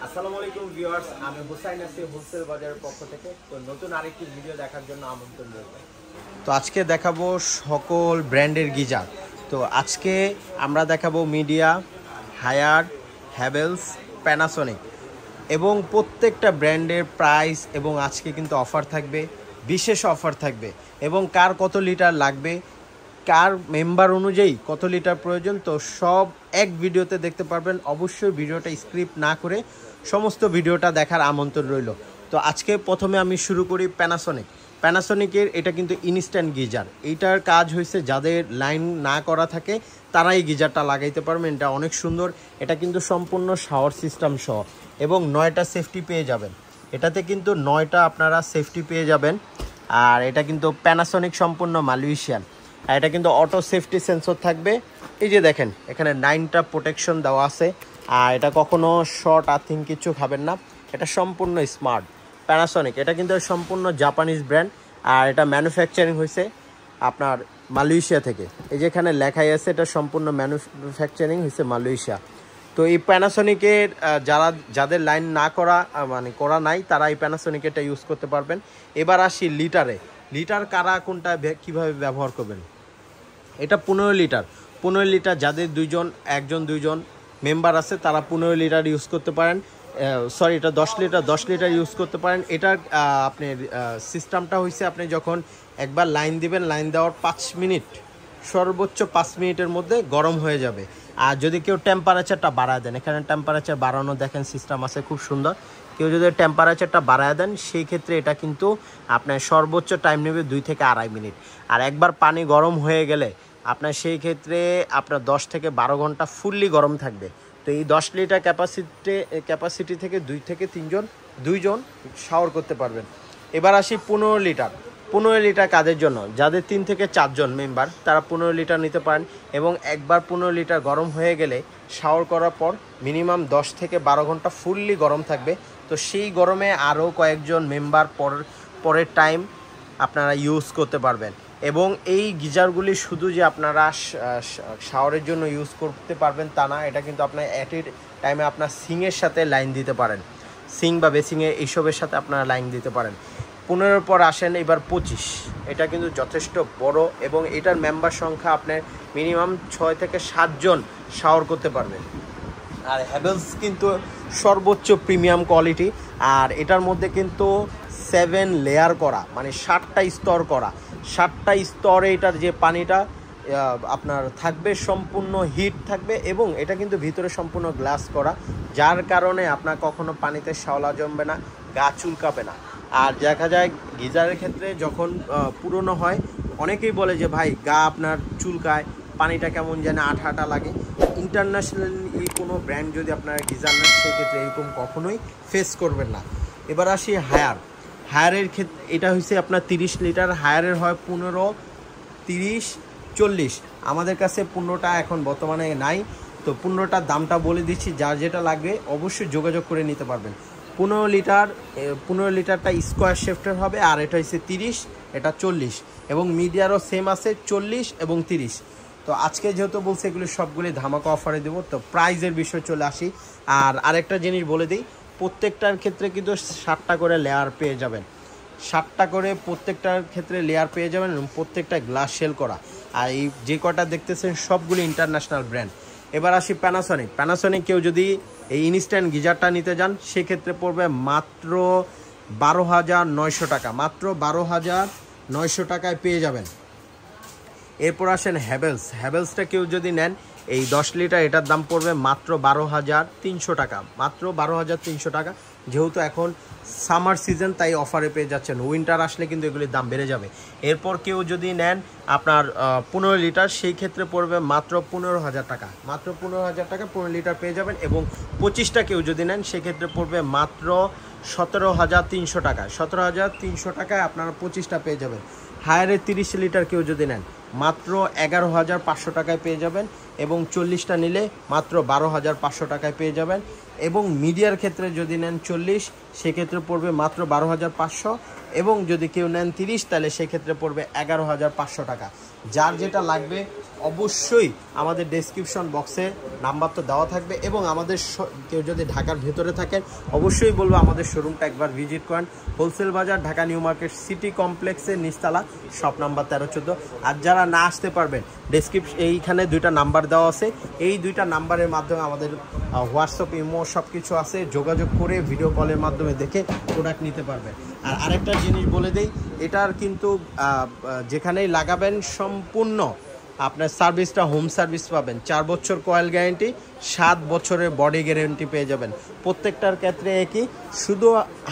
আসসালামু আলাইকুম ভিউয়ার্স, আমি হুসাইন আছি হোলসেল বাজারের পক্ষ থেকে। তো নতুন আরেকটি ভিডিও দেখার জন্য আমন্ত্রণ রইল। তো আজকে দেখাবো সকল ব্র্যান্ডের গিজার। তো আজকে আমরা দেখাবো মিডিয়া, হায়ার, হ্যাভেলস, প্যানাসোনিক এবং প্রত্যেকটা ব্র্যান্ডের প্রাইস এবং আজকে কিন্তু অফার থাকবে, বিশেষ অফার থাকবে এবং কার কত লিটার লাগবে, কার মেম্বার অনুযায়ী কত লিটার প্রয়োজন, তো সব এক ভিডিওতে দেখতে পারবেন। অবশ্যই ভিডিওটা স্ক্রিপ্ট না করে সমস্ত ভিডিওটা দেখার আমন্ত্রণ রইল। তো আজকে প্রথমে আমি শুরু করি প্যানাসোনিকের। এটা কিন্তু ইনস্ট্যান্ট গিজার। এইটার কাজ হয়েছে যাদের লাইন না করা থাকে তারাই গিজারটা লাগাইতে পারবেন। এটা অনেক সুন্দর। এটা কিন্তু সম্পূর্ণ শাওয়ার সিস্টেম সহ এবং 9টা সেফটি পেয়ে যাবেন। এটাতে কিন্তু 9টা আপনারা সেফটি পেয়ে যাবেন। আর এটা কিন্তু প্যানাসোনিক সম্পূর্ণ মালয়েশিয়ান। আর এটা কিন্তু অটো সেফটি সেন্সর থাকবে। এই যে দেখেন এখানে 9টা প্রোটেকশন দেওয়া আছে। আর এটা কখনো শর্ট আর্থিং কিছু খাবেন না। এটা সম্পূর্ণ স্মার্ট প্যানাসোনিক। এটা কিন্তু সম্পূর্ণ জাপানিজ ব্র্যান্ড। আর এটা ম্যানুফ্যাকচারিং হয়েছে আপনার মালয়েশিয়া থেকে। এই যে এখানে লেখাই আছে এটা সম্পূর্ণ ম্যানুফ্যাকচারিং হয়েছে মালয়েশিয়া। তো এই প্যানাসোনিকের যাদের লাইন না করা করা নাই তারা এই প্যানাসোনিকেরটা ইউজ করতে পারবেন। এবার আসি লিটার কারা কোনটা কীভাবে ব্যবহার করবেন। এটা 15 লিটার যাদের একজন দুইজন মেম্বার আছে তারা 15 লিটার ইউজ করতে পারেন। সরি, এটা 10 লিটার ইউজ করতে পারেন। এটার আপনার সিস্টেমটা হয়েছে আপনি যখন একবার লাইন দিবেন, লাইন দেওয়ার 5 মিনিট, সর্বোচ্চ 5 মিনিটের মধ্যে গরম হয়ে যাবে। আর যদি কেউ টেম্পারেচারটা বাড়ায় দেন, এখানে টেম্পারেচার বাড়ানো দেখেন সিস্টেম আছে খুব সুন্দর। কেউ যদি টেম্পারেচারটা বাড়ায় দেন সেই ক্ষেত্রে এটা কিন্তু আপনার সর্বোচ্চ টাইম নেবে 2 থেকে 2.5 মিনিট। আর একবার পানি গরম হয়ে গেলে আপনার সেই ক্ষেত্রে আপনার 10 থেকে 12 ঘন্টা ফুললি গরম থাকবে। তো এই 10 লিটার ক্যাপাসিটি থেকে 2 থেকে 2জন শাওয়ার করতে পারবেন। এবার আসি 15 লিটার কাদের জন্য, যাদের 3 থেকে 4 জন মেম্বার তারা 15 লিটার নিতে পারেন। এবং একবার 15 লিটার গরম হয়ে গেলে শাওয়ার করার পর মিনিমাম 10 থেকে 12 ঘন্টা ফুললি গরম থাকবে। তো সেই গরমে আরও কয়েকজন মেম্বার পরের টাইম আপনারা ইউজ করতে পারবেন। এবং এই গিজারগুলি শুধু যে আপনারা শাওয়ারের জন্য ইউজ করতে পারবেন তা না, এটা কিন্তু আপনার অ্যাট এ টাইমে আপনার সিংয়ের সাথে লাইন দিতে পারেন। সিং বা বেসিংয়ে এইসবের সাথে আপনারা লাইন দিতে পারেন। 15 পর আসেন এবার 25। এটা কিন্তু যথেষ্ট বড় এবং এটার মেম্বার সংখ্যা আপনার মিনিমাম 6 থেকে 7 জন শাওয়ার করতে পারবেন। আর হ্যাভেলস কিন্তু সর্বোচ্চ প্রিমিয়াম কোয়ালিটি। আর এটার মধ্যে কিন্তু 7 লেয়ার করা, মানে 7টা স্তর করা। 7টা স্তরে এটার যে পানিটা আপনার থাকবে সম্পূর্ণ হিট থাকবে এবং এটা কিন্তু ভিতরে সম্পূর্ণ গ্লাস করা, যার কারণে আপনার কখনো পানিতে শ্যাওলা জমবে না, গা চুলকাবে না। আর দেখা যায় গিজারের ক্ষেত্রে যখন পুরনো হয় অনেকেই বলে যে ভাই গা আপনার চুলকায়, পানিটা কেমন যেন আঠা আঠা লাগে। ইন্টারন্যাশনালি কোনো ব্র্যান্ড যদি আপনারা গিজার নেন সেক্ষেত্রে এরকম কখনোই ফেস করবেন না। এবার আসি হায়ারের ক্ষেত্রে। এটা হচ্ছে আপনার 30 লিটার। হায়ারের হয় 15, 30, 40। আমাদের কাছে 15টা এখন বর্তমানে নাই। তো 15টার দামটা বলে দিচ্ছি, যার যেটা লাগবে অবশ্যই যোগাযোগ করে নিতে পারবেন। 15 লিটারটা স্কোয়ার শেফটের হবে। আর এটা হচ্ছে 30, এটা 40 এবং মিডিয়ারও সেম আছে 40 এবং 30। তো আজকে যেহেতু বলছে এগুলি সবগুলি ধামাকা অফারে দেবো, তো প্রাইজের বিষয় চলে আসি। আর আরেকটা জিনিস বলে দিই, প্রত্যেকটার ক্ষেত্রে কিন্তু 7টা করে লেয়ার পেয়ে যাবেন। 7টা করে প্রত্যেকটার ক্ষেত্রে লেয়ার পেয়ে যাবেন এবং প্রত্যেকটা গ্লাস শেল করা। আর এই যে কটা দেখতেছেন সবগুলি ইন্টারন্যাশনাল ব্র্যান্ড। এবার আসি প্যানাসোনিক। কেউ যদি এই ইনস্ট্যান্ট গিজারটা নিতে যান সেক্ষেত্রে পড়বে মাত্র 12,900 টাকা। মাত্র 12,900 টাকায় পেয়ে যাবেন। এরপর আসেন হ্যাভেলসটা কেউ যদি নেন এই 10 লিটার, এটার দাম পড়বে মাত্র 12,300 টাকা। মাত্র 12,300 টাকা। যেহেতু এখন সামার সিজন তাই অফারে পেয়ে যাচ্ছেন। উইন্টার আসলে কিন্তু এগুলির দাম বেড়ে যাবে। এরপর কেউ যদি নেন আপনার 15 লিটার, সেই ক্ষেত্রে পড়বে মাত্র 15,000 টাকা। মাত্র 15,000 টাকা 15 লিটার পেয়ে যাবেন। এবং 25টা কেউ যদি নেন সেক্ষেত্রে পড়বে মাত্র 17,300 টাকা। 17,300 টাকায় আপনারা 25টা পেয়ে যাবেন। হায়ারের 30 লিটার কেউ যদি নেন মাত্র 11,500 টাকায় পেয়ে যাবেন এবং 40টা নিলে মাত্র 12,500 টাকায় পেয়ে যাবেন। এবং মিডিয়ার ক্ষেত্রে যদি নেন 40 সেক্ষেত্রে পড়বে মাত্র 12,500 এবং যদি কেউ নেন 30 তাহলে সেক্ষেত্রে পড়বে 11,500 টাকা। যার যেটা লাগবে অবশ্যই আমাদের ডেসক্রিপশন বক্সে নাম্বার তো দেওয়া থাকবে, এবং আমাদের কেউ যদি ঢাকার ভেতরে থাকেন অবশ্যই বলবো আমাদের শোরুমটা একবার ভিজিট করেন। হোলসেল বাজার, ঢাকা নিউ মার্কেট সিটি কমপ্লেক্সের নিচতলা, শপ নাম্বার 13-14। আর যারা না আসতে পারবেন, এইখানে 2টা নাম্বার দেওয়া আছে, এই 2টা নাম্বারের মাধ্যমে আমাদের হোয়াটসঅ্যাপ, ইমো সব কিছু আছে, যোগাযোগ করে ভিডিও কলের মাধ্যমে দেখে প্রোডাক্ট নিতে পারবেন। আর আরেকটা জিনিস বলে দেই, এটার কিন্তু যেখানেই লাগাবেন সম্পূর্ণ আপনার সার্ভিসটা হোম সার্ভিস পাবেন। 4 বছর কয়েল গ্যারেন্টি, 7 বছরের বডি গ্যারেন্টি পেয়ে যাবেন। প্রত্যেকটার ক্ষেত্রে একই, শুধু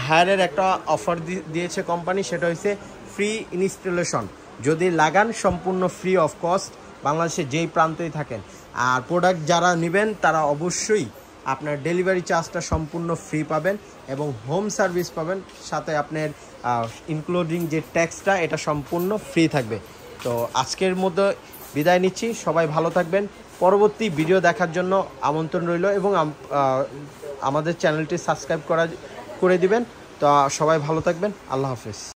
হায়ারের একটা অফার দিয়েছে কোম্পানি, সেটা হচ্ছে ফ্রি ইনস্টলেশন। যদি লাগান সম্পূর্ণ ফ্রি অফ কস্ট, বাংলাদেশে যেই প্রান্তেই থাকেন। আর প্রোডাক্ট যারা নেবেন তারা অবশ্যই আপনার ডেলিভারি চার্জটা সম্পূর্ণ ফ্রি পাবেন এবং হোম সার্ভিস পাবেন, সাথে আপনার ইনক্লুডিং যে ট্যাক্সটা এটা সম্পূর্ণ ফ্রি থাকবে। তো আজকের মধ্যে বিদায় নিচ্ছি, সবাই ভালো থাকবেন। পরবর্তী ভিডিও দেখার জন্য আমন্ত্রণ রইল, এবং আমাদের চ্যানেলটি সাবস্ক্রাইব করে দিবেন। তো সবাই ভালো থাকবেন, আল্লাহ হাফেজ।